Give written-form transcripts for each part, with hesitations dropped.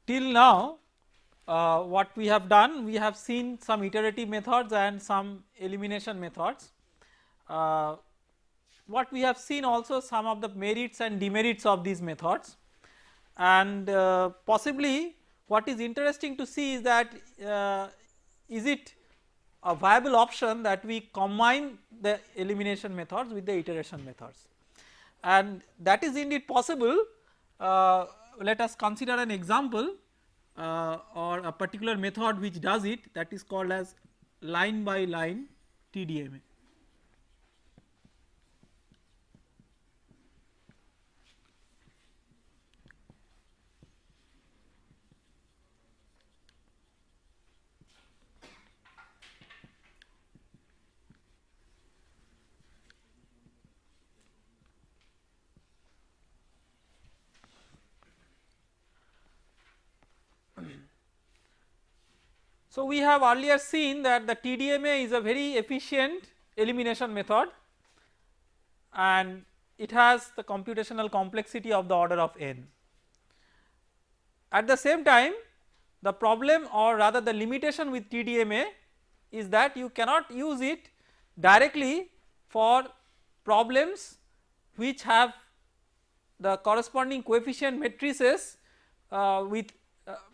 till now what we have done, we have seen some iterative methods and some elimination methods. What we have seen also some of the merits and demerits of these methods, and possibly what is interesting to see is that is it a viable option that we combine the elimination methods with the iteration methods, and that is indeed possible. Let us consider an example or a particular method which does it, that is called as line by line TDMA. So, we have earlier seen that the TDMA is a very efficient elimination method and it has the computational complexity of the order of n. At the same time, the problem or rather the limitation with TDMA is that you cannot use it directly for problems which have the corresponding coefficient matrices with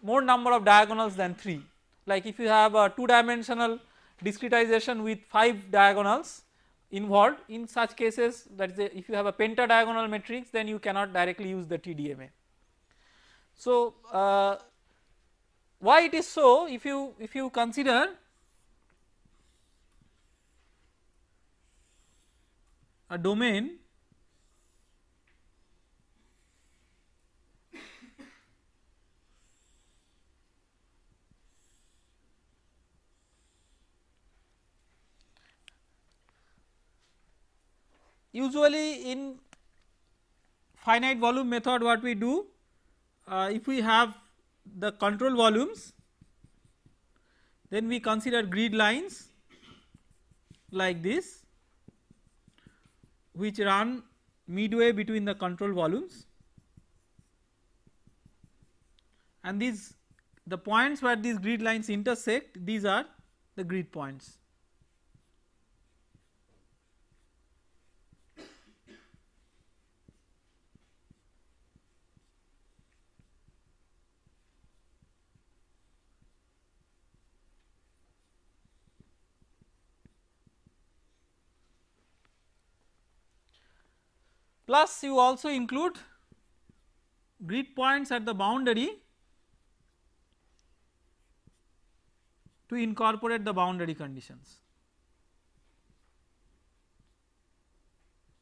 more number of diagonals than 3. Like if you have a 2 dimensional discretization with 5 diagonals involved, in such cases, that is if you have a pentadiagonal matrix, then you cannot directly use the TDMA. So why it is so? If you consider a domain usually in finite volume method, what we do, if we have the control volumes, then we consider grid lines like this which run midway between the control volumes, and these the points where these grid lines intersect, these are the grid points. Plus you also include grid points at the boundary to incorporate the boundary conditions.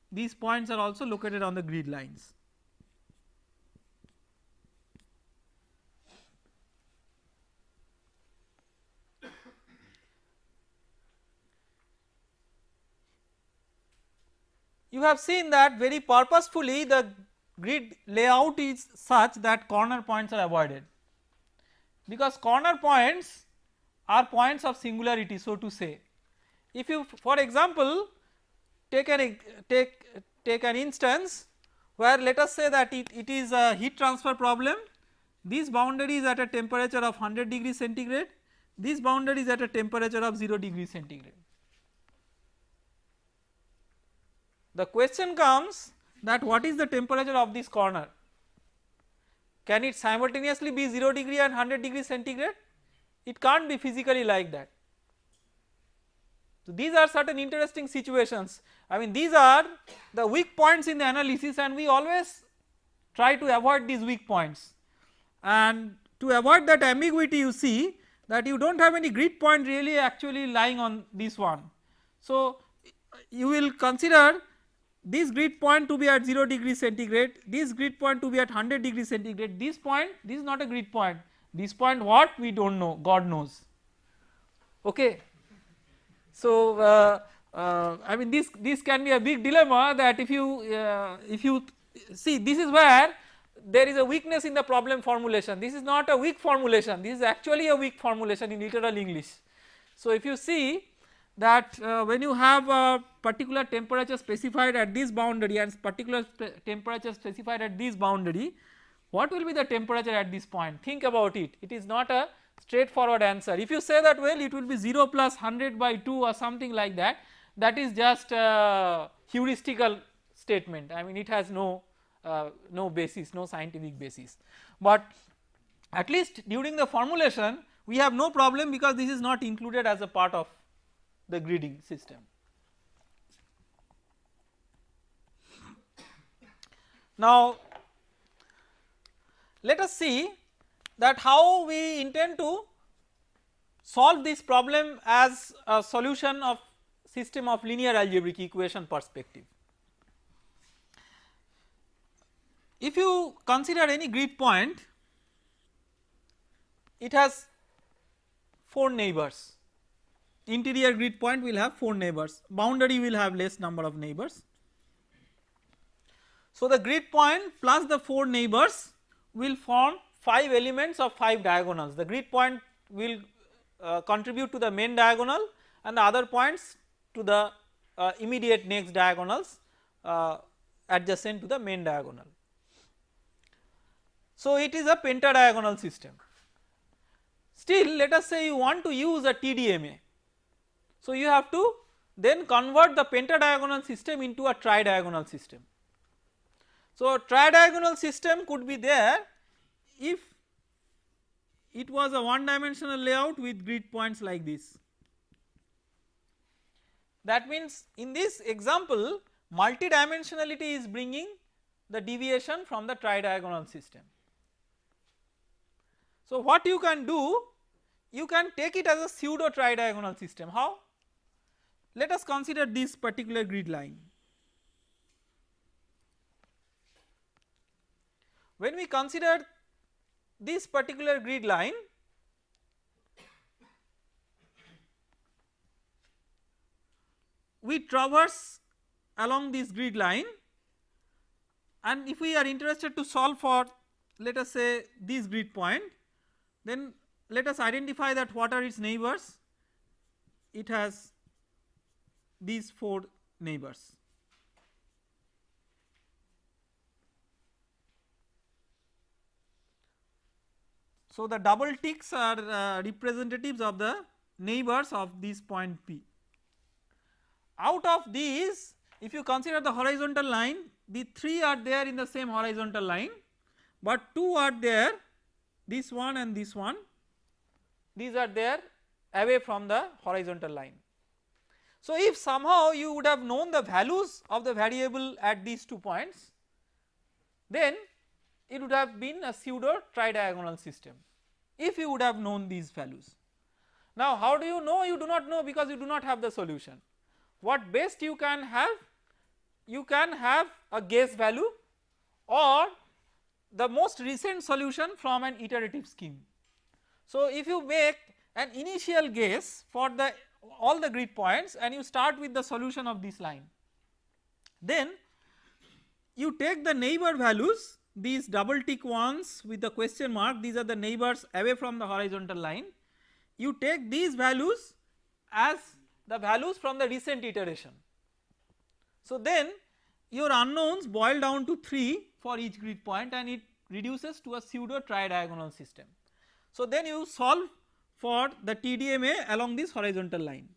These points are also located on the grid lines. You have seen that very purposefully the grid layout is such that corner points are avoided, because corner points are points of singularity, so to say. If you for example take an instance where let us say that it is a heat transfer problem, this boundary is at a temperature of 100 degree centigrade, this boundary is at a temperature of 0 degree centigrade. The question comes that what is the temperature of this corner? Can it simultaneously be 0 degree and 100 degree centigrade? It can't be physically like that. So these are certain interesting situations. I mean, these are the weak points in the analysis and we always try to avoid these weak points, and to avoid that ambiguity you see that you do not have any grid point really actually lying on this one. So you will consider this grid point to be at 0 degree centigrade, this grid point to be at 100 degree centigrade, this point, this is not a grid point, this point what we do not know, God knows, okay. So I mean this can be a big dilemma, that if you see, this is where there is a weakness in the problem formulation. This is not a weak formulation, this is actually a weak formulation in literal English. So if you see that when you have a particular temperature specified at this boundary and particular temperature specified at this boundary, What will be the temperature at this point? Think about it, it is not a straightforward answer. If you say that, well, it will be 0 plus 100 by 2 or something like that, that is just a heuristical statement. I mean, it has no basis, no scientific basis, but at least during the formulation we have no problem because this is not included as a part of the gridding system. Now let us see that how we intend to solve this problem as a solution of system of linear algebraic equation perspective. If you consider any grid point, it has 4 neighbors, interior grid point will have 4 neighbors, boundary will have less number of neighbors. So the grid point plus the 4 neighbors will form 5 elements of 5 diagonals. The grid point will contribute to the main diagonal and the other points to the immediate next diagonals adjacent to the main diagonal. So it is a pentadiagonal system. Still, let us say you want to use a TDMA. So you have to then convert the pentadiagonal system into a tridiagonal system. So tridiagonal system could be there if it was a one dimensional layout with grid points like this. That means in this example multidimensionality is bringing the deviation from the tridiagonal system. So what you can do, you can take it as a pseudo tridiagonal system. How? Let us consider this particular grid line. When we consider this particular grid line, we traverse along this grid line, and if we are interested to solve for, let us say, this grid point, then let us identify that what are its neighbors. It has these 4 neighbors. So the double ticks are representatives of the neighbors of this point P. Out of these, if you consider the horizontal line, the 3 are there in the same horizontal line, but 2 are there, this one and this one, these are there away from the horizontal line. So if somehow you would have known the values of the variable at these 2 points, then it would have been a pseudo tridiagonal system if you would have known these values. Now how do you know? You do not know because you do not have the solution. What best you can have? You can have a guess value or the most recent solution from an iterative scheme. So if you make an initial guess for the all the grid points and you start with the solution of this line, then you take the neighbor values, these double tick ones with the question mark, these are the neighbors away from the horizontal line, you take these values as the values from the recent iteration. So then your unknowns boil down to 3 for each grid point and it reduces to a pseudo tridiagonal system. So then you solve for the TDMA along this horizontal line.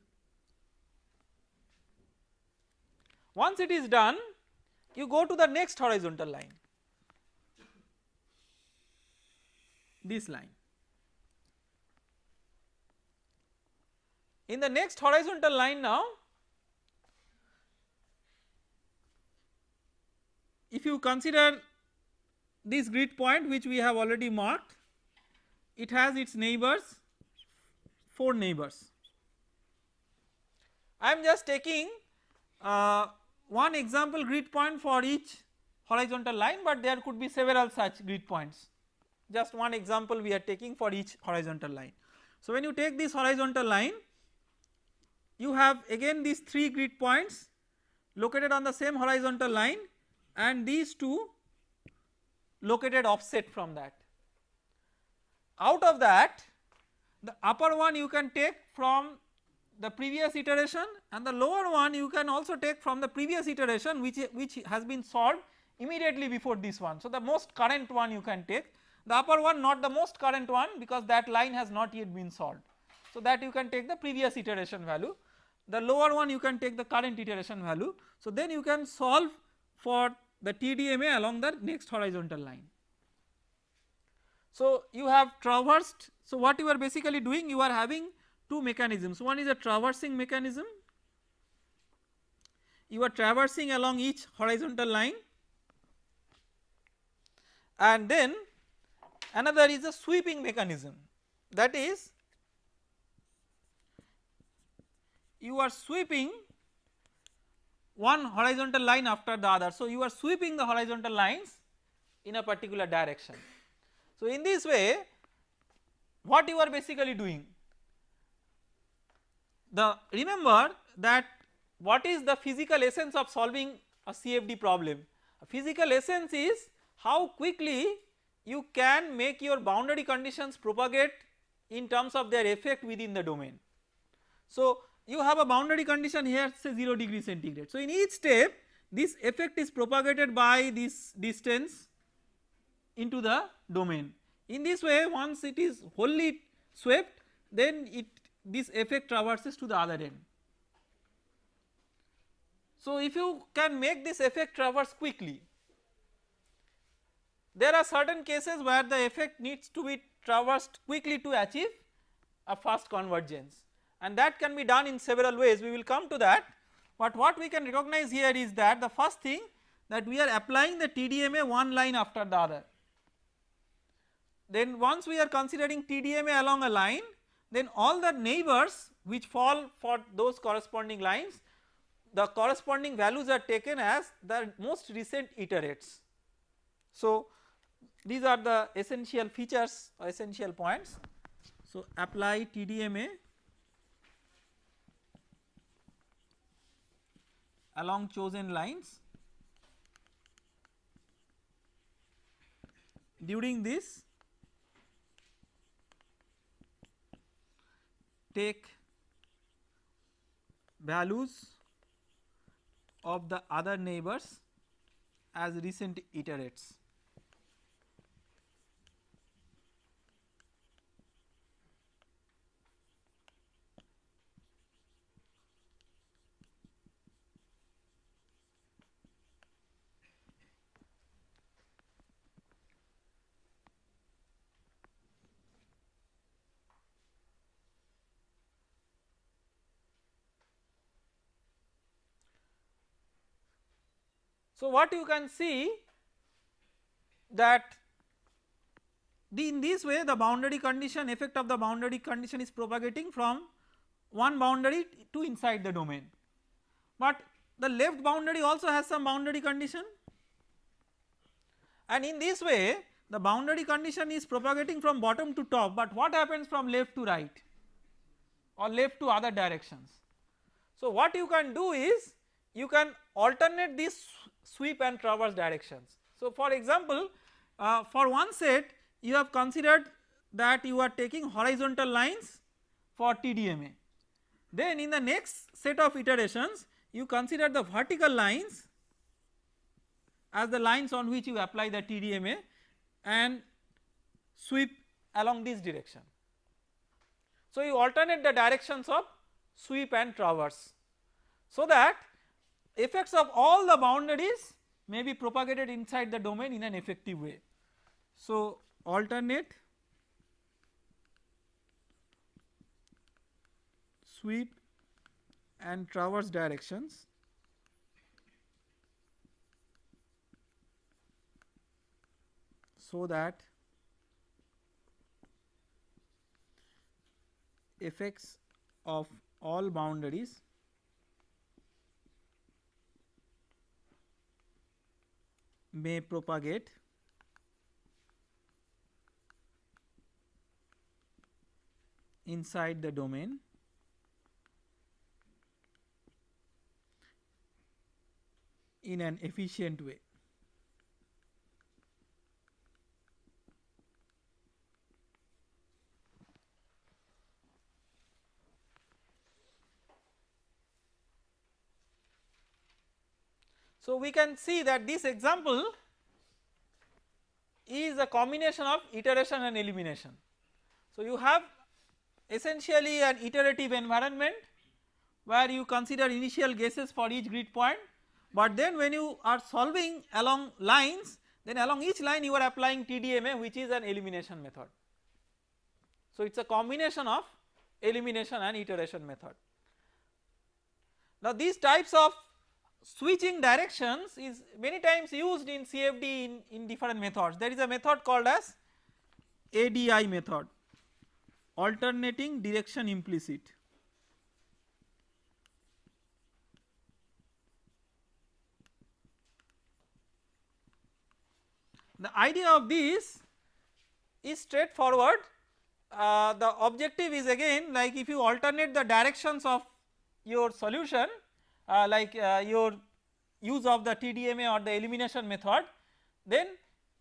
Once it is done, you go to the next horizontal line, this line. In the next horizontal line now, if you consider this grid point which we have already marked, it has its neighbors, 4 neighbors. I am just taking one example grid point for each horizontal line, but there could be several such grid points. Just one example we are taking for each horizontal line. So when you take this horizontal line, you have again these 3 grid points located on the same horizontal line and these 2 located offset from that. Out of that, the upper one you can take from the previous iteration and the lower one you can also take from the previous iteration which has been solved immediately before this one. So, the most current one you can take, the upper one not the most current one because that line has not yet been solved. So, that you can take the previous iteration value, the lower one you can take the current iteration value. So, then you can solve for the TDMA along the next horizontal line. So, you have traversed, so what you are basically doing, you are having two mechanisms, one is a traversing mechanism, you are traversing along each horizontal line, and then another is a sweeping mechanism, that is you are sweeping one horizontal line after the other. So, you are sweeping the horizontal lines in a particular direction. So, in this way what you are basically doing, the remember that what is the physical essence of solving a CFD problem? A physical essence is how quickly you can make your boundary conditions propagate in terms of their effect within the domain. So, you have a boundary condition here say 0 degree centigrade. So, in each step this effect is propagated by this distance into the domain. In this way once it is wholly swept, then this effect traverses to the other end. So, if you can make this effect traverse quickly, there are certain cases where the effect needs to be traversed quickly to achieve a fast convergence, and that can be done in several ways, we will come to that. But what we can recognize here is that the first thing, that we are applying the TDMA one line after the other. Then once we are considering TDMA along a line, then all the neighbors which fall for those corresponding lines, the corresponding values are taken as the most recent iterates. So, these are the essential features or essential points. So, apply TDMA along chosen lines. During this take values of the other neighbors as recent iterates. So, what you can see that in this way the boundary condition, effect of the boundary condition is propagating from one boundary to inside the domain, but the left boundary also has some boundary condition, and in this way the boundary condition is propagating from bottom to top, but what happens from left to right or left to other directions. So, what you can do is you can alternate these sweep and traverse directions. So, for example, for one set you have considered that you are taking horizontal lines for TDMA, then in the next set of iterations you consider the vertical lines as the lines on which you apply the TDMA and sweep along this direction. So, you alternate the directions of sweep and traverse, so that effects of all the boundaries may be propagated inside the domain in an effective way. So, alternate sweep and traverse directions so that effects of all boundaries may propagate inside the domain in an efficient way. So we can see that this example is a combination of iteration and elimination. So you have essentially an iterative environment where you consider initial guesses for each grid point, but then when you are solving along lines, then along each line you are applying TDMA, which is an elimination method. So it is a combination of elimination and iteration method. Now these types of switching directions is many times used in CFD in different methods. There is a method called as ADI method, alternating direction implicit. The idea of this is straightforward. The objective is again, like if you alternate the directions of your solution, your use of the TDMA or the elimination method, then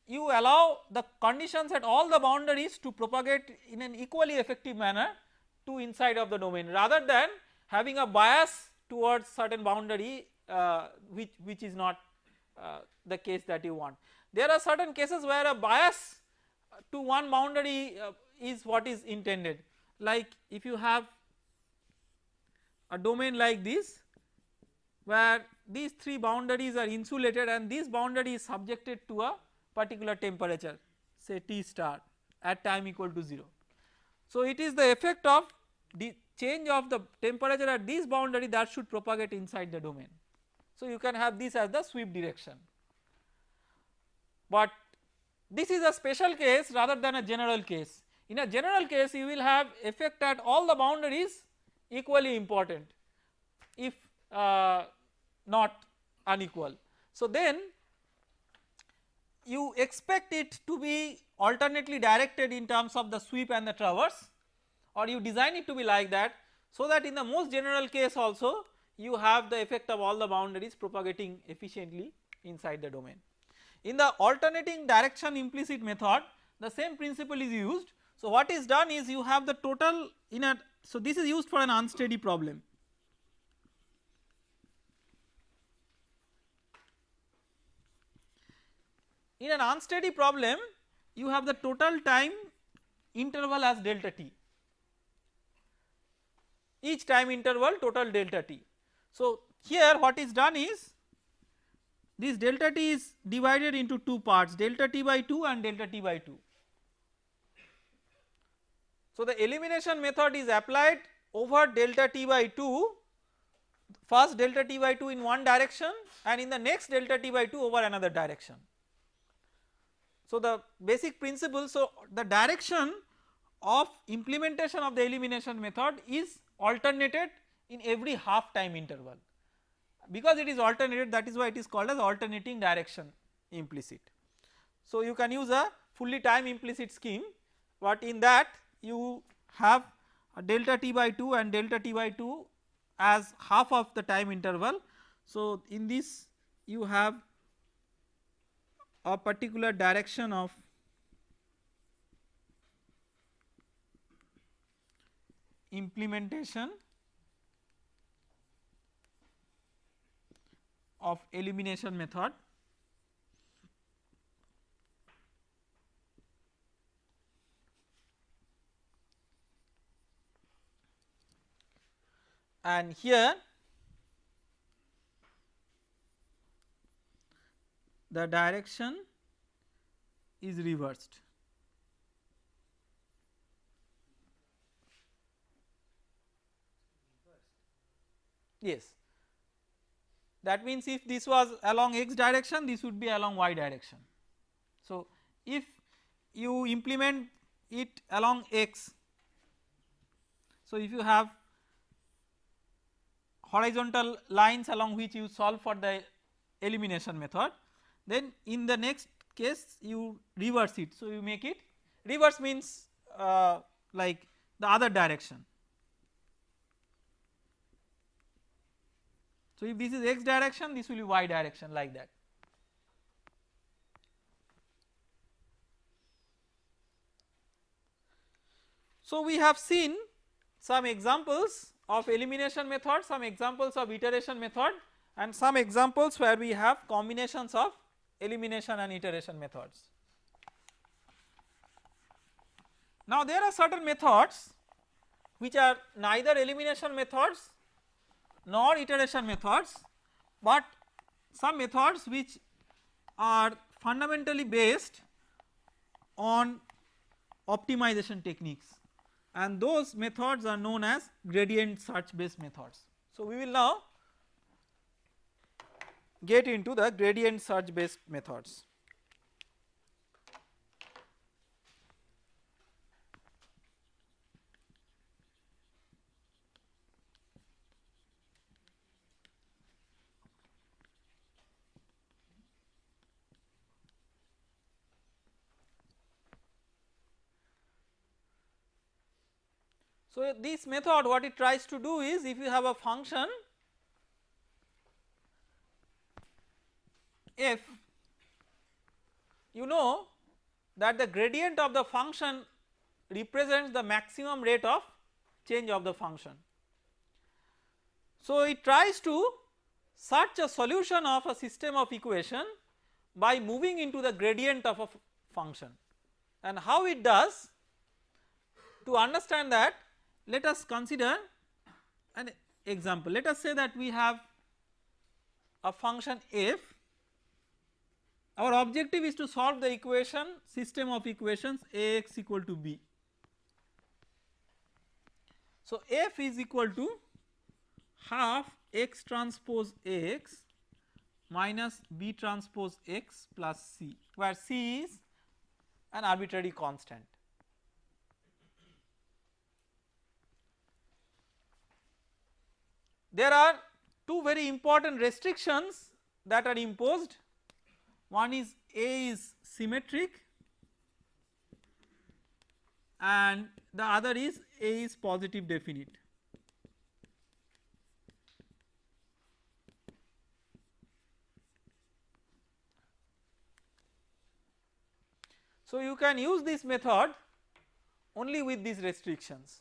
you allow the conditions at all the boundaries to propagate in an equally effective manner to inside of the domain, rather than having a bias towards certain boundary which is not the case that you want. There are certain cases where a bias to one boundary is what is intended, like if you have a domain like this where these three boundaries are insulated and this boundary is subjected to a particular temperature, say T star at time equal to 0. So it is the effect of the change of the temperature at this boundary that should propagate inside the domain. So you can have this as the sweep direction, but this is a special case rather than a general case. In a general case you will have effect at all the boundaries equally important, if not unequal. So then you expect it to be alternately directed in terms of the sweep and the traverse, or you design it to be like that, so that in the most general case also you have the effect of all the boundaries propagating efficiently inside the domain. In the alternating direction implicit method the same principle is used. So what is done is you have the total in a, so this is used for an unsteady problem. In an unsteady problem you have the total time interval as delta t, each time interval total delta t. So here what is done is this delta t is divided into two parts, delta t by 2 and delta t by 2. So the elimination method is applied over delta t by 2, first delta t by 2 in one direction and in the next delta t by 2 over another direction. So the basic principle, so the direction of implementation of the elimination method is alternated in every half time interval. Because it is alternated, that is why it is called as alternating direction implicit. So you can use a fully time implicit scheme, but in that you have a delta t by 2 and delta t by 2 as half of the time interval. So in this you have a particular direction of implementation of elimination method, and here the direction is reversed. Yes, that means if this was along x direction, this would be along y direction. So if you implement it along x, so if you have horizontal lines along which you solve for the elimination method, then in the next case you reverse it. So you make it reverse means like the other direction. So if this is x direction, this will be y direction, like that. So we have seen some examples of elimination method, some examples of iteration method, and some examples where we have combinations of elimination and iteration methods. Now there are certain methods which are neither elimination methods nor iteration methods, but some methods which are fundamentally based on optimization techniques, and those methods are known as gradient search based methods. So we will now get into the gradient search based methods. So this method what it tries to do is, if you have a function f, you know that the gradient of the function represents the maximum rate of change of the function. So it tries to search a solution of a system of equation by moving into the gradient of a function, and how it does, to understand that let us consider an example. Let us say that we have a function f. Our objective is to solve the equation system of equations Ax equal to b. So f is equal to half x transpose x minus b transpose x plus c, where c is an arbitrary constant. There are two very important restrictions that are imposed. One is A is symmetric and the other is A is positive definite. So you can use this method only with these restrictions.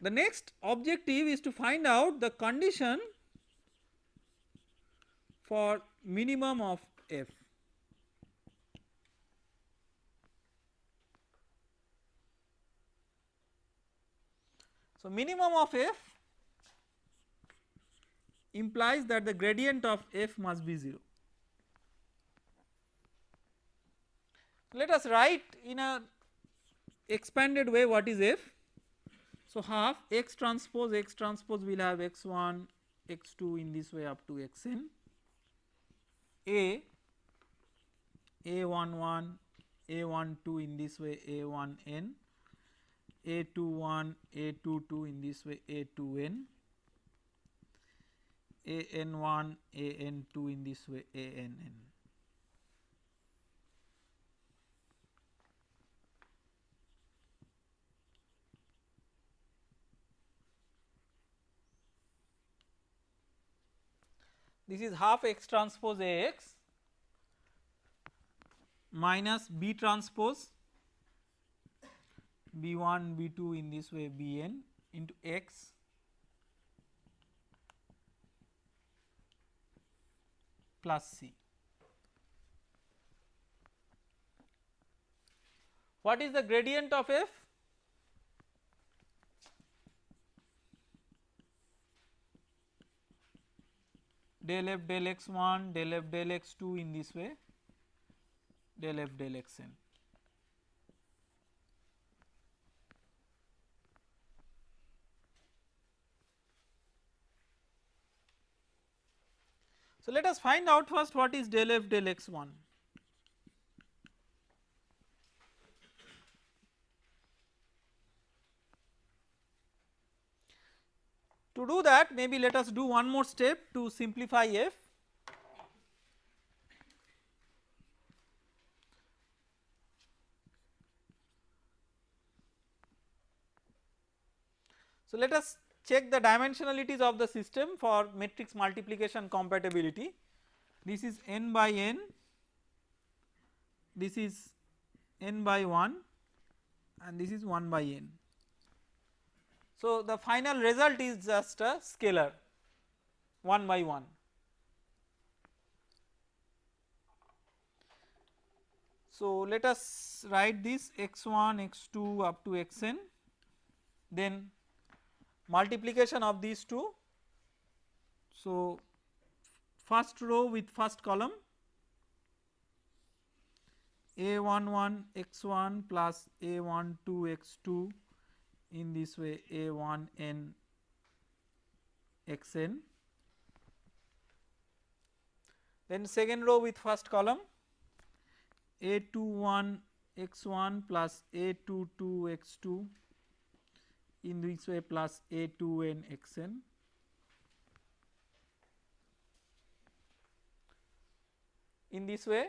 The next objective is to find out the condition for minimum of f. So minimum of f implies that the gradient of f must be 0. Let us write in a expanded way what is f. So half x transpose will have x1 x2 in this way up to xn, a11 a12 in this way a1n, a21 a22 in this way a2n, an1 an2 in this way ann. This is half x transpose Ax minus b transpose b1 b2 in this way bn into x plus c. What is the gradient of f? Del f del x1 del f del x2 in this way del f del xn. So let us find out first what is del f del x1. To do that, maybe let us do one more step to simplify f. So let us check the dimensionalities of the system for matrix multiplication compatibility. This is n by n, this is n by 1 and this is 1 by n. So, the final result is just a scalar 1 by 1. So, let us write this x1 x2 up to xn, then multiplication of these two. So, first row with first column a11 x1 plus a12 x2, in this way a1n xn, then second row with first column a21 x1 plus a22 x2, in this way plus a2n xn, in this way.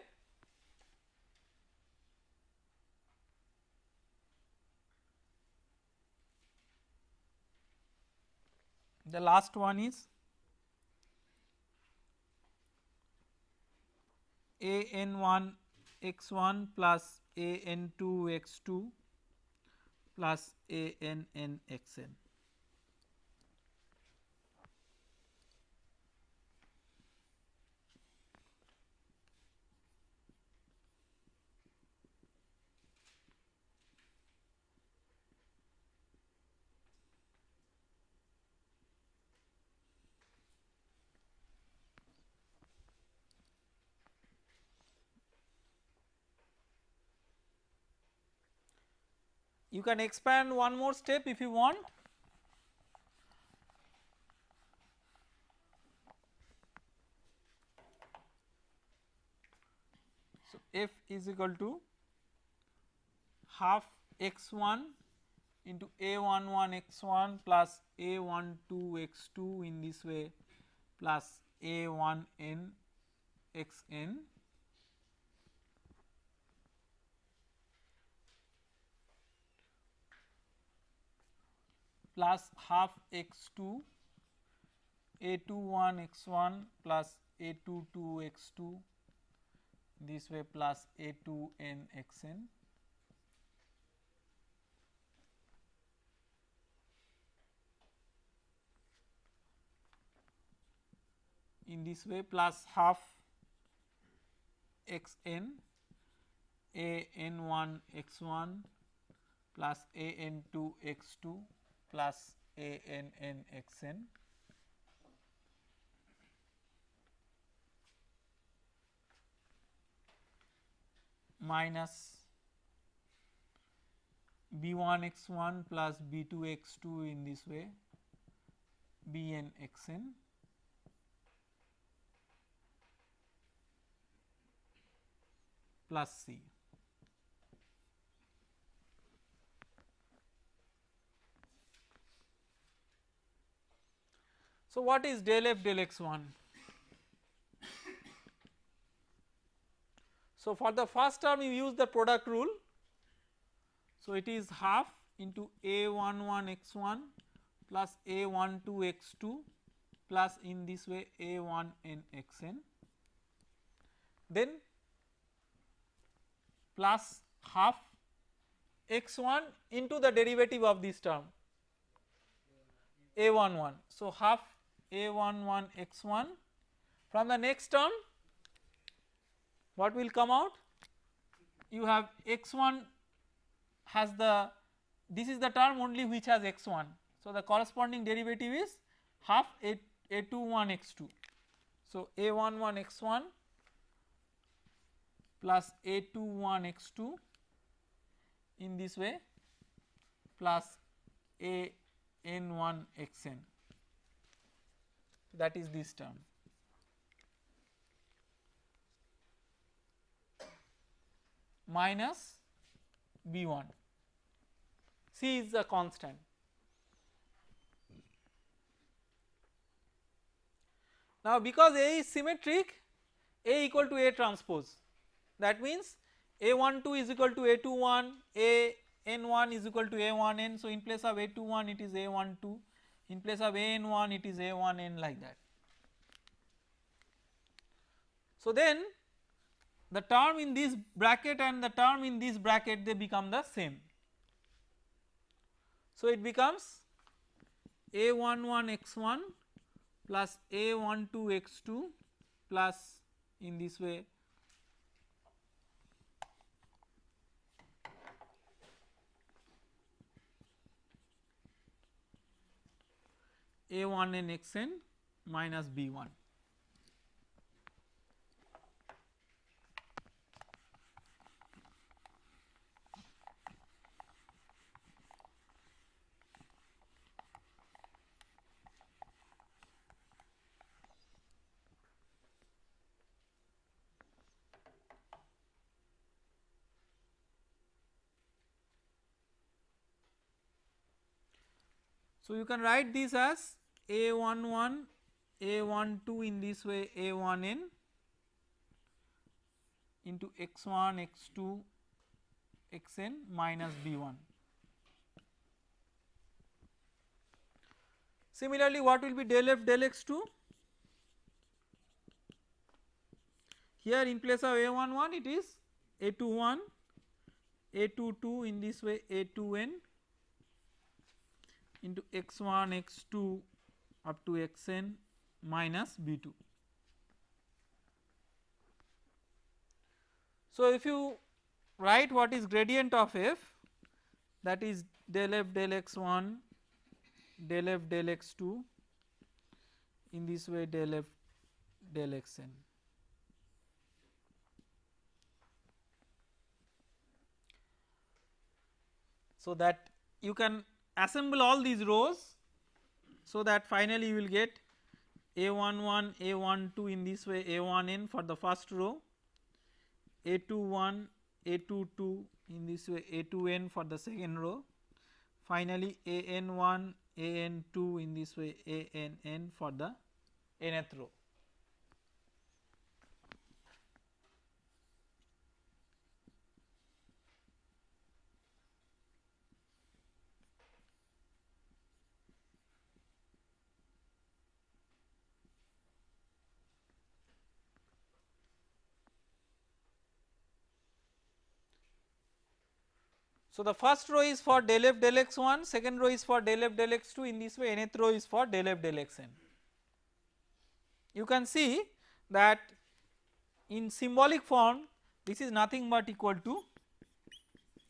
The last one is an1 x1 plus an2 x2 plus ann xn. You can expand one more step if you want. So, f is equal to half x1 into a11 x1 plus a12 x2, in this way plus a1n xn plus half x2 a21 x1 plus a22 x2, this way plus a2n xn, in this way plus half xn an1 x1 plus an2 x2 plus ann xn, minus b1 x1 plus b2 x2, in this way bn xn, plus c. So, what is del f del x1? So, for the first term you use the product rule. So, it is half into a11 x1 plus a12 x2 plus, in this way a1n xn, then plus half x1 into the derivative of this term a11. So, half a11 x1, from the next term what will come out? You have x1 has the, this is the term only which has x1. So, the corresponding derivative is half a21 x2. So, a11 x1 plus a21 x2, in this way plus an1 xn, that is this term. Minus b1, c is the constant. Now, because A is symmetric, A equal to A transpose, that means A12 is equal to A21, AN1 is equal to A1n. So, in place of A21 it is A12, in place of AN1 it is A1n, like that. So, then the term in this bracket and the term in this bracket, they become the same. So, it becomes A11 x1 plus A12 x2 plus in this way A1n xn minus B1. So, you can write this as A11 A12 in this way A1n into x1 x2 xn minus B1. Similarly, what will be del f del x2? Here in place of A11 it is A21 A22 in this way A2n into x1 x2 up to xn minus B2. So, if you write what is gradient of f, that is del f del x1 del f del x2 in this way del f del xn. So, that you can assemble all these rows, so that finally you will get A11 A12 in this way A1n for the first row, A21 A22 in this way A2n for the second row, finally AN1 AN2 in this way ANN for the nth row. So, the first row is for del f del x1, second row is for del f del x2, in this way nth row is for del f del xn. You can see that in symbolic form this is nothing but equal to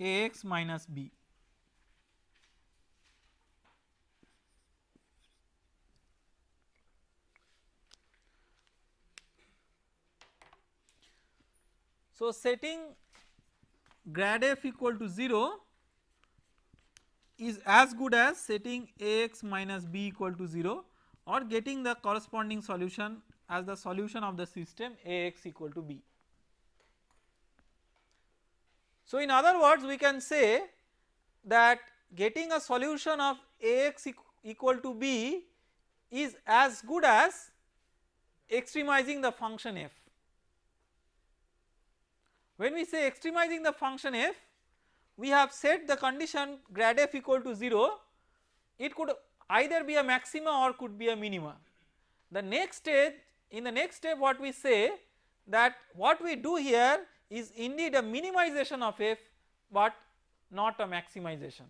Ax minus b. So, setting grad f equal to 0 is as good as setting Ax minus b equal to 0 or getting the corresponding solution as the solution of the system Ax equal to b. So, in other words we can say that getting a solution of Ax equal to b is as good as extremizing the function f. When we say extremizing the function f, we have set the condition grad f equal to 0, it could either be a maxima or could be a minima. The next stage, in the next step what we say that what we do here is indeed a minimization of f but not a maximization.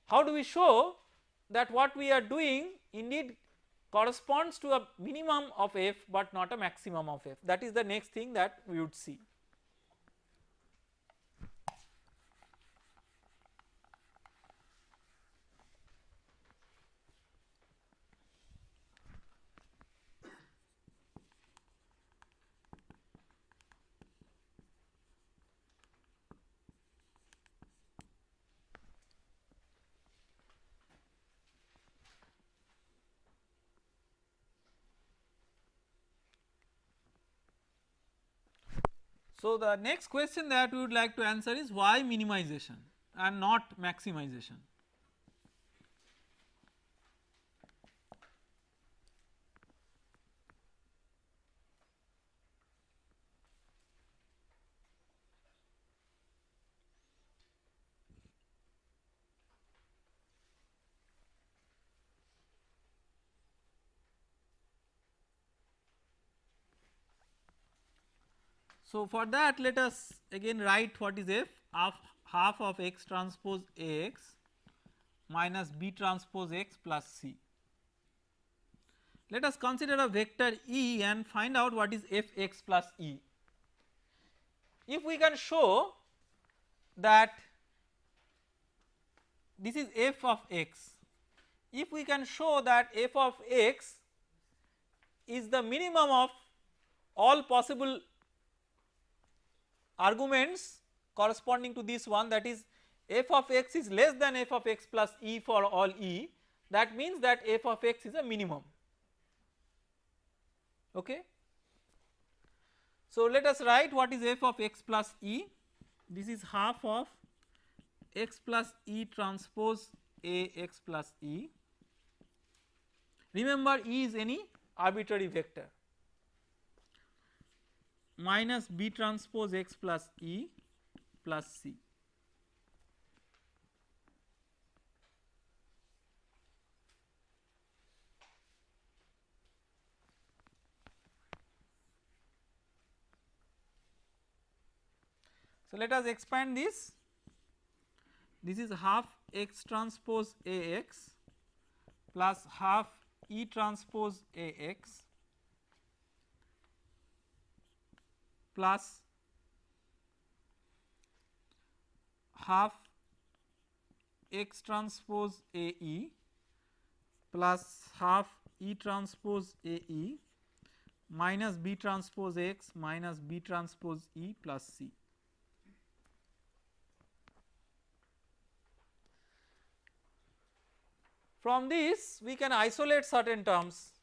How do we show that what we are doing indeed corresponds to a minimum of f but not a maximum of f? That is the next thing that we would see. So, the next question that we would like to answer is why minimization and not maximization. So, for that let us again write what is f half of x transpose Ax minus B transpose x plus C. Let us consider a vector E and find out what is f x plus E. If we can show that this is f of x, if we can show that f of x is the minimum of all possible arguments corresponding to this one, that is f of x is less than f of x plus E for all E, that means that f of x is a minimum. Okay. So let us write what is f of x plus E. This is half of x plus E transpose A x plus E. Remember, E is any arbitrary vector, minus B transpose x plus E plus C. So let us expand this. This is half x transpose A x plus half E transpose A x plus half x transpose A E plus half E transpose A E minus B transpose x minus B transpose E plus C. From this we can isolate certain terms.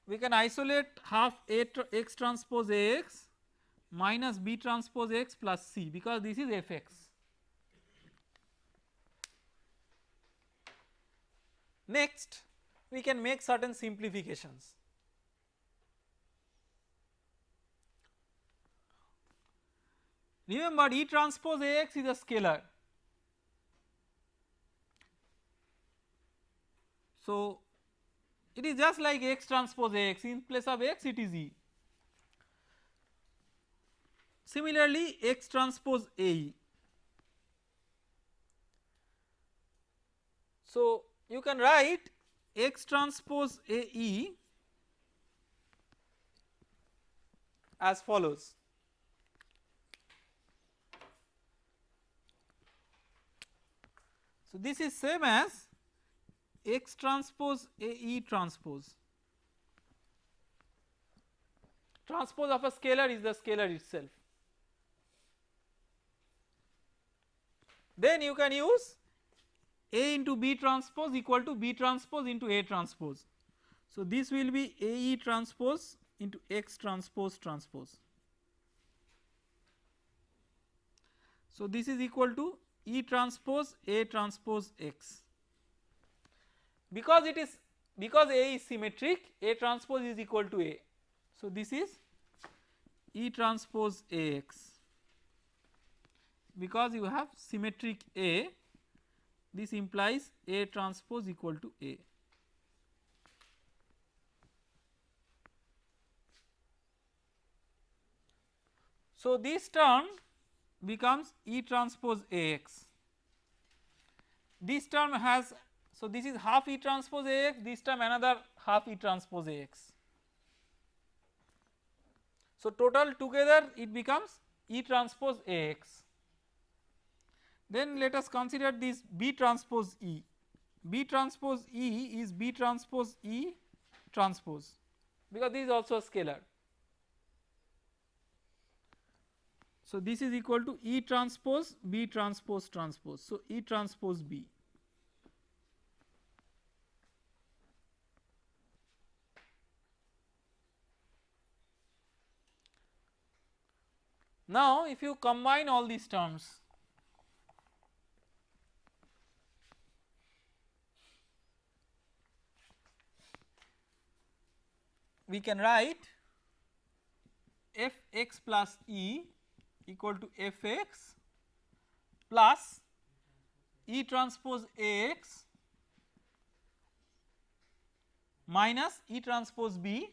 We can isolate half x transpose A x minus B transpose x plus C, because this is f x. Next we can make certain simplifications. Remember, E transpose A x is a scalar. So it is just like x transpose A x, in place of x it is E. Similarly, x transpose A E. So you can write x transpose A E as follows. So this is same as x transpose A E transpose. Transpose of a scalar is the scalar itself. Then you can use A into B transpose equal to B transpose into A transpose. So this will be A E transpose into x transpose transpose. So this is equal to E transpose A transpose x. Because A is symmetric, A transpose is equal to A. So this is E transpose A x. Because you have symmetric A, this implies A transpose equal to A. So this term becomes E transpose A x. This term has, so this is half E transpose A x, this term another half E transpose A x. So total together it becomes E transpose A x. Then let us consider this B transpose E. B transpose E is B transpose E transpose, because this is also a scalar. So this is equal to E transpose B transpose transpose. So E transpose B. Now if you combine all these terms, we can write f x plus E equal to f x plus E transpose A x minus E transpose B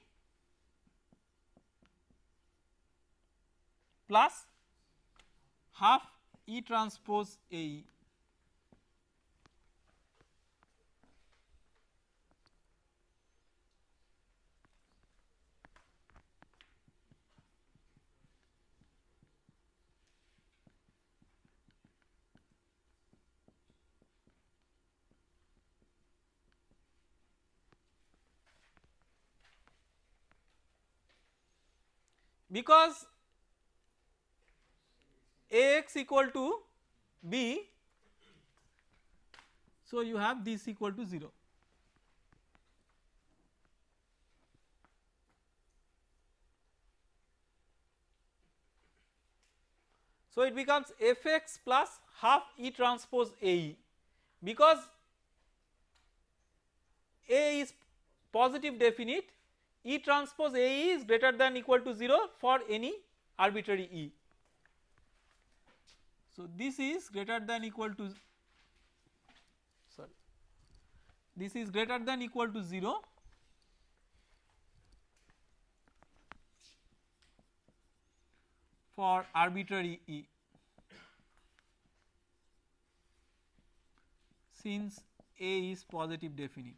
plus half E transpose A E. because Ax equal to b, so you have this equal to 0. So it becomes Fx plus half E transpose Ae, because A is positive definite, E transpose Ae is greater than equal to 0 for any arbitrary E. So this is greater than equal to, sorry, this is greater than equal to 0 for arbitrary E, since A is positive definite.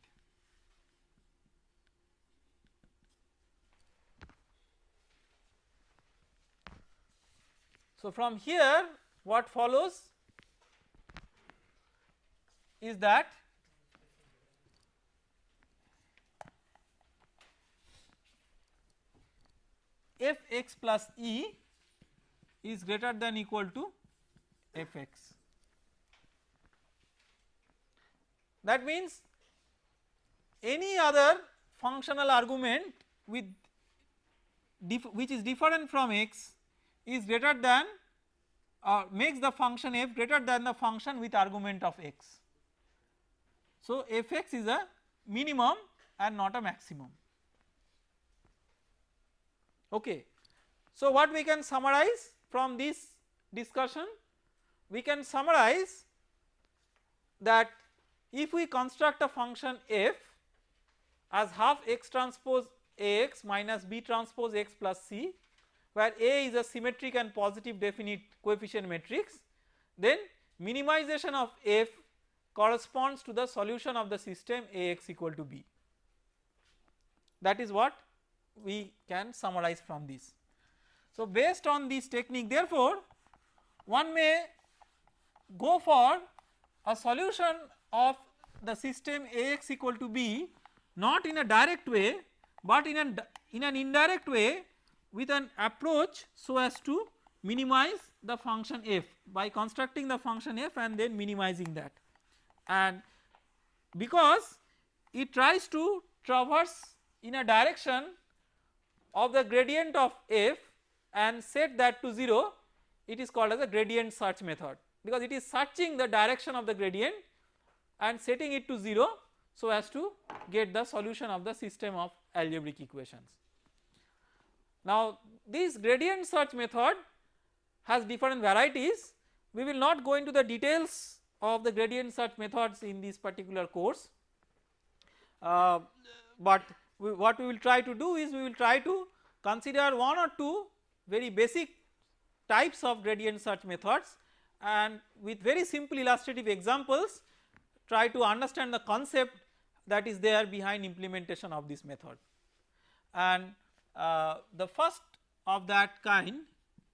So from here what follows is that Fx plus E is greater than equal to Fx. That means any other functional argument with which is different from x is greater than or makes the function f greater than the function with argument of x. So Fx is a minimum and not a maximum. Okay. So what we can summarize from this discussion? We can summarize that if we construct a function f as half x transpose Ax minus b transpose x plus c, where A is a symmetric and positive definite coefficient matrix, then minimization of f corresponds to the solution of the system Ax equal to b. That is what we can summarize from this. So based on this technique, therefore one may go for a solution of the system Ax equal to b not in a direct way, but in an indirect way with an approach so as to minimize the function f by constructing the function f and then minimizing that. And because it tries to traverse in a direction of the gradient of f and set that to 0, it is called as a gradient search method, because it is searching the direction of the gradient and setting it to 0 so as to get the solution of the system of algebraic equations. Now this gradient search method has different varieties. We will not go into the details of the gradient search methods in this particular course, but what we will try to do is we will try to consider one or two very basic types of gradient search methods, and with very simple illustrative examples try to understand the concept that is there behind implementation of this method. And the first of that kind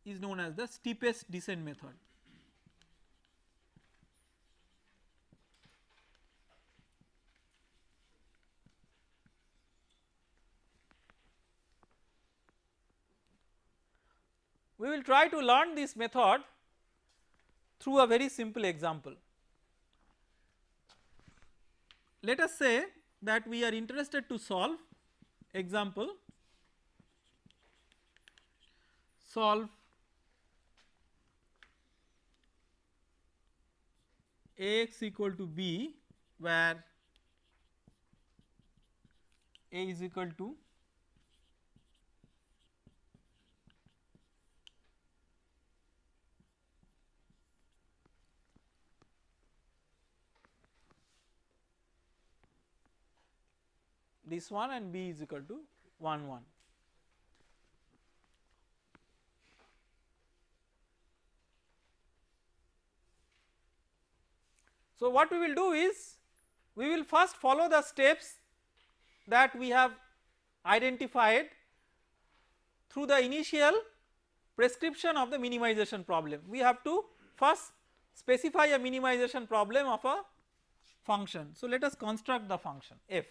is known as the steepest descent method. We will try to learn this method through a very simple example. Let us say that we are interested to solve example, solve Ax equal to b where A is equal to this one and b is equal to 1 1. So what we will do is we will first follow the steps that we have identified through the initial prescription of the minimization problem. We have to first specify a minimization problem of a function. So let us construct the function f.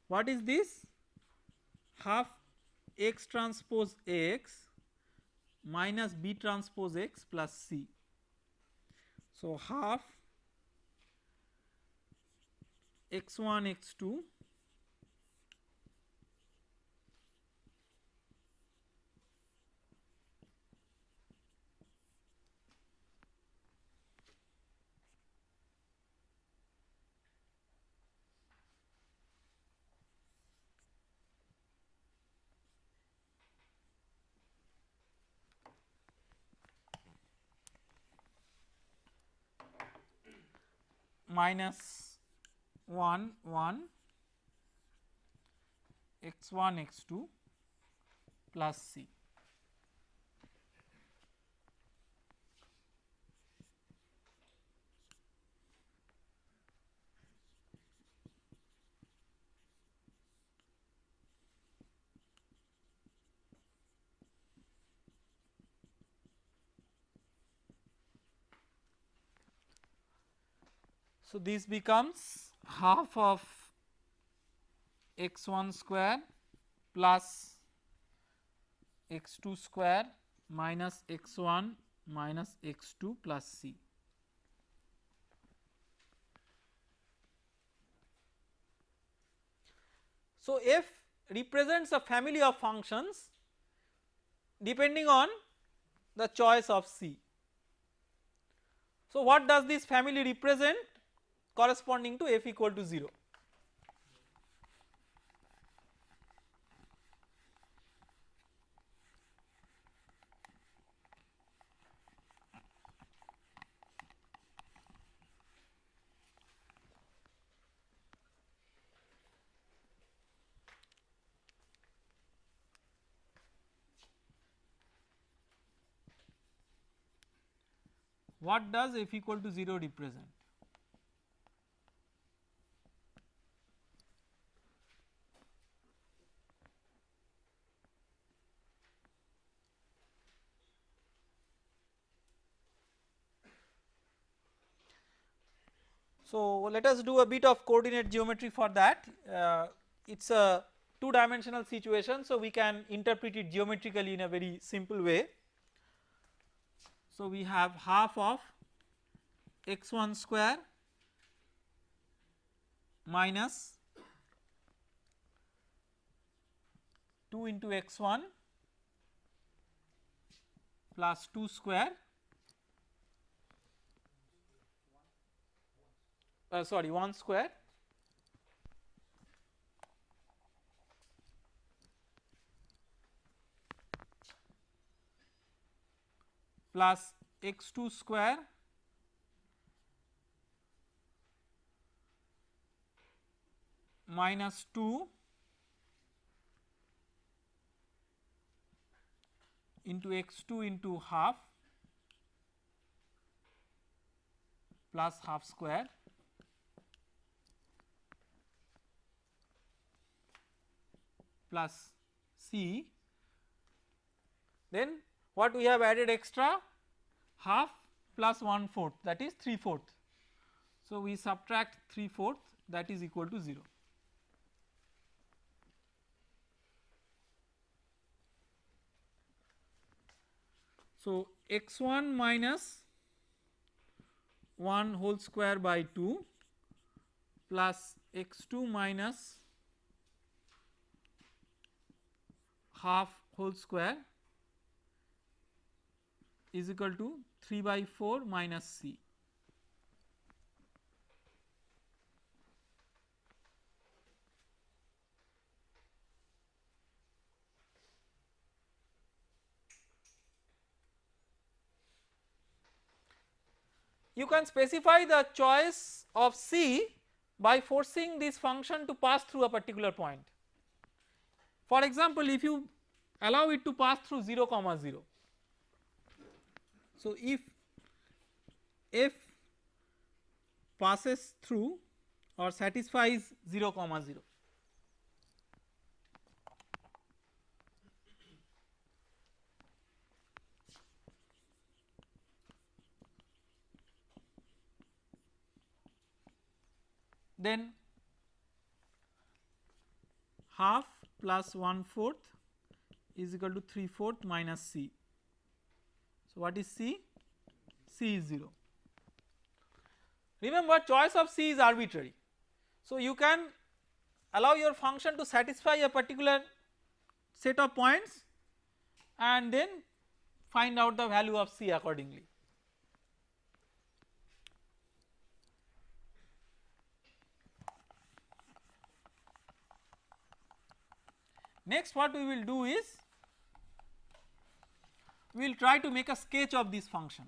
What is this? Half x transpose x minus b transpose x plus c. So, half x1 x2 minus 1 1 x1 x2 plus c. So, this becomes half of x1 square plus x2 square minus x1 minus x2 plus c. So, f represents a family of functions depending on the choice of c. So, what does this family represent corresponding to f equal to 0? What does f equal to 0 represent? So, let us do a bit of coordinate geometry for that. It is a 2-dimensional situation, so we can interpret it geometrically in a very simple way. So, we have half of x1 square minus 2 into x1 plus 2 square sorry 1 square plus x2 square minus 2 into x2 into half plus half square plus c. Then what we have added extra, half plus 1/4, that is 3/4. So, we subtract 3/4, that is equal to 0. So, x1 minus 1 whole square by 2 plus x2 minus half whole square is equal to 3 by 4 minus c. You can specify the choice of c by forcing this function to pass through a particular point. For example, if you allow it to pass through 0 comma 0. So, if f passes through or satisfies 0 comma 0, then half plus 1/4 is equal to 3/4 minus C. So, what is C? C is 0. Remember, choice of C is arbitrary. So, you can allow your function to satisfy a particular set of points and then find out the value of C accordingly. Next, what we will do is we will try to make a sketch of this function.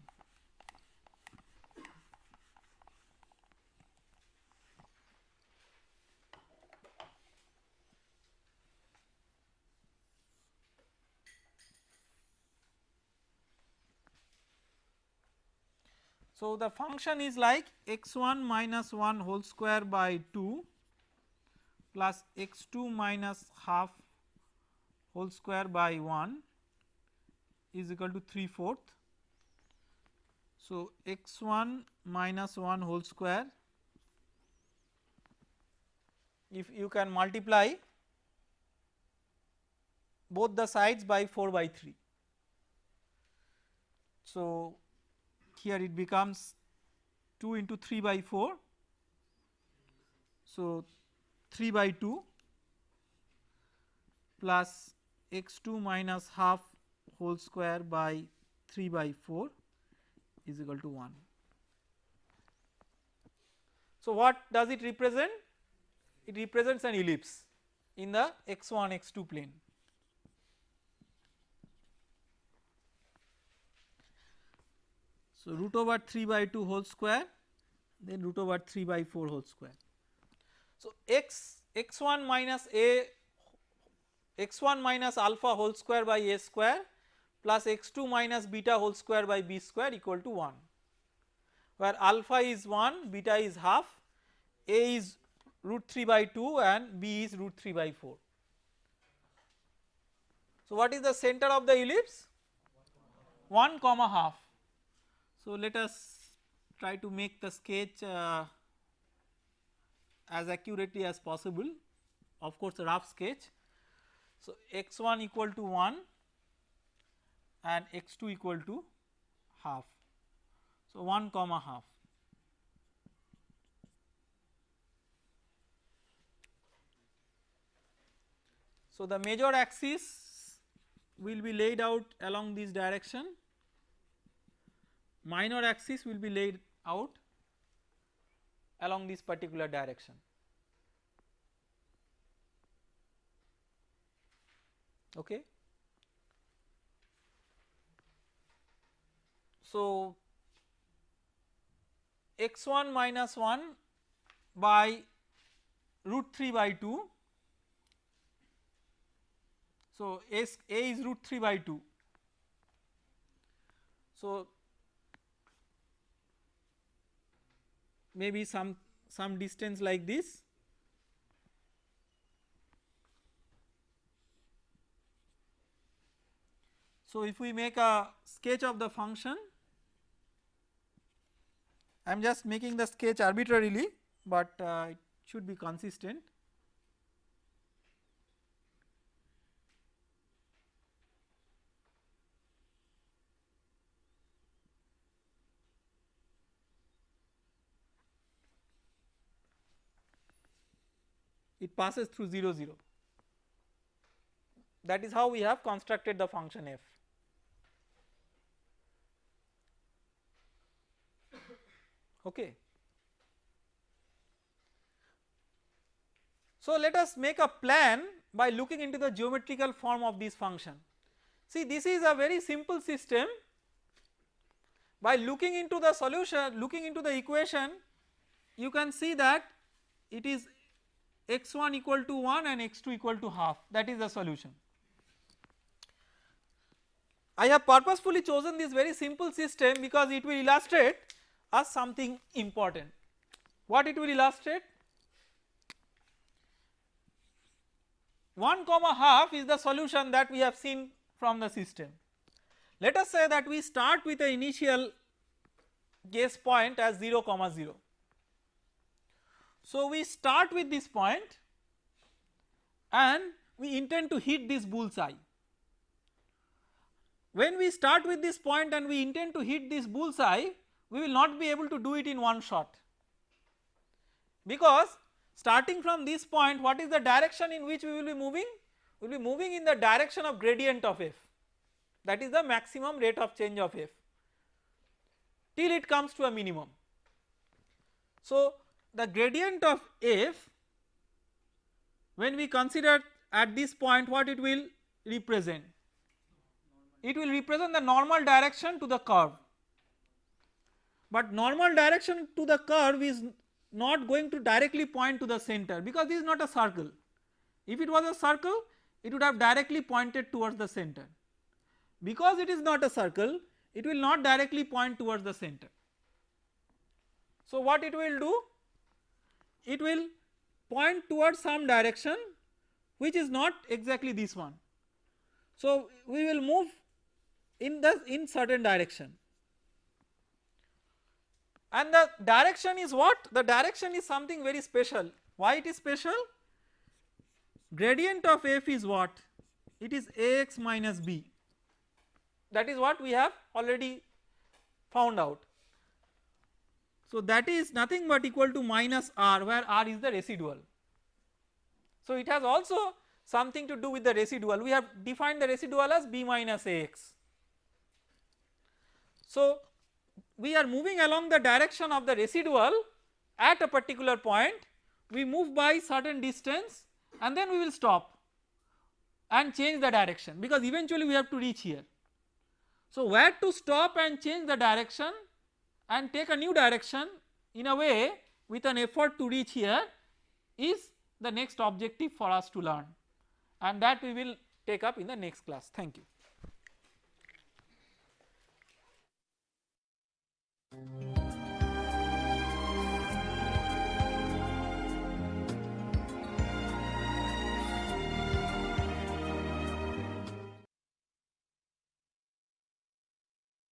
So, the function is like x1 minus 1 whole square by 2 plus x2 minus half whole square by 1 is equal to 3/4. So, x1 minus 1 whole square, if you can multiply both the sides by 4 by 3. So, here it becomes 2 into 3 by 4. So, 3 by 2 plus x2 minus half whole square by 3 by 4 is equal to 1. So, what does it represent? It represents an ellipse in the x1 x2 plane. So, root over 3 by 2 whole square, then root over 3 by 4 whole square. So, x1 minus x1 minus alpha whole square by a square plus x2 minus beta whole square by b square equal to 1, where alpha is 1, beta is half, a is root 3 by 2 and b is root 3 by 4. So, what is the center of the ellipse? 1 comma half. So, let us try to make the sketch as accurately as possible, of course a rough sketch. So, x1 equal to 1 and x2 equal to half. So, 1 comma half. So, the major axis will be laid out along this direction, minor axis will be laid out along this particular direction. Okay. So, x1 minus 1 by root 3 by 2. So, a is root 3 by 2. So, maybe some distance like this. So, if we make a sketch of the function, I am just making the sketch arbitrarily, but it should be consistent. It passes through 0 0. That is how we have constructed the function f. Okay. So, let us make a plan by looking into the geometrical form of this function. See, this is a very simple system. By looking into the solution, looking into the equation, you can see that it is x1 equal to 1 and x2 equal to half, that is the solution. I have purposefully chosen this very simple system because it will illustrate us something important. What it will illustrate? 1 comma half is the solution that we have seen from the system. Let us say that we start with the initial guess point as 0 comma 0. So, we start with this point and we intend to hit this bullseye. when we start with this point and we intend to hit this bullseye, we will not be able to do it in one shot, because starting from this point, what is the direction in which we will be moving? We will be moving in the direction of gradient of f, that is the maximum rate of change of f, till it comes to a minimum. So the gradient of f, when we consider at this point, what it will represent? It will represent the normal direction to the curve, but normal direction to the curve is not going to directly point to the center, because this is not a circle. If it was a circle, it would have directly pointed towards the center. Because it is not a circle, it will not directly point towards the center. So what it will do? It will point towards some direction which is not exactly this one. So we will move in certain direction, and the direction is what? The direction is something very special. Why it is special? Gradient of f is what? It is ax minus b, that is what we have already found out. So that is nothing but equal to minus r, where r is the residual. So it has also something to do with the residual. We have defined the residual as b minus ax. So we are moving along the direction of the residual at a particular point, we move by certain distance and then we will stop and change the direction, because eventually we have to reach here. So where to stop and change the direction and take a new direction in a way with an effort to reach here is the next objective for us to learn, and that we will take up in the next class. Thank you.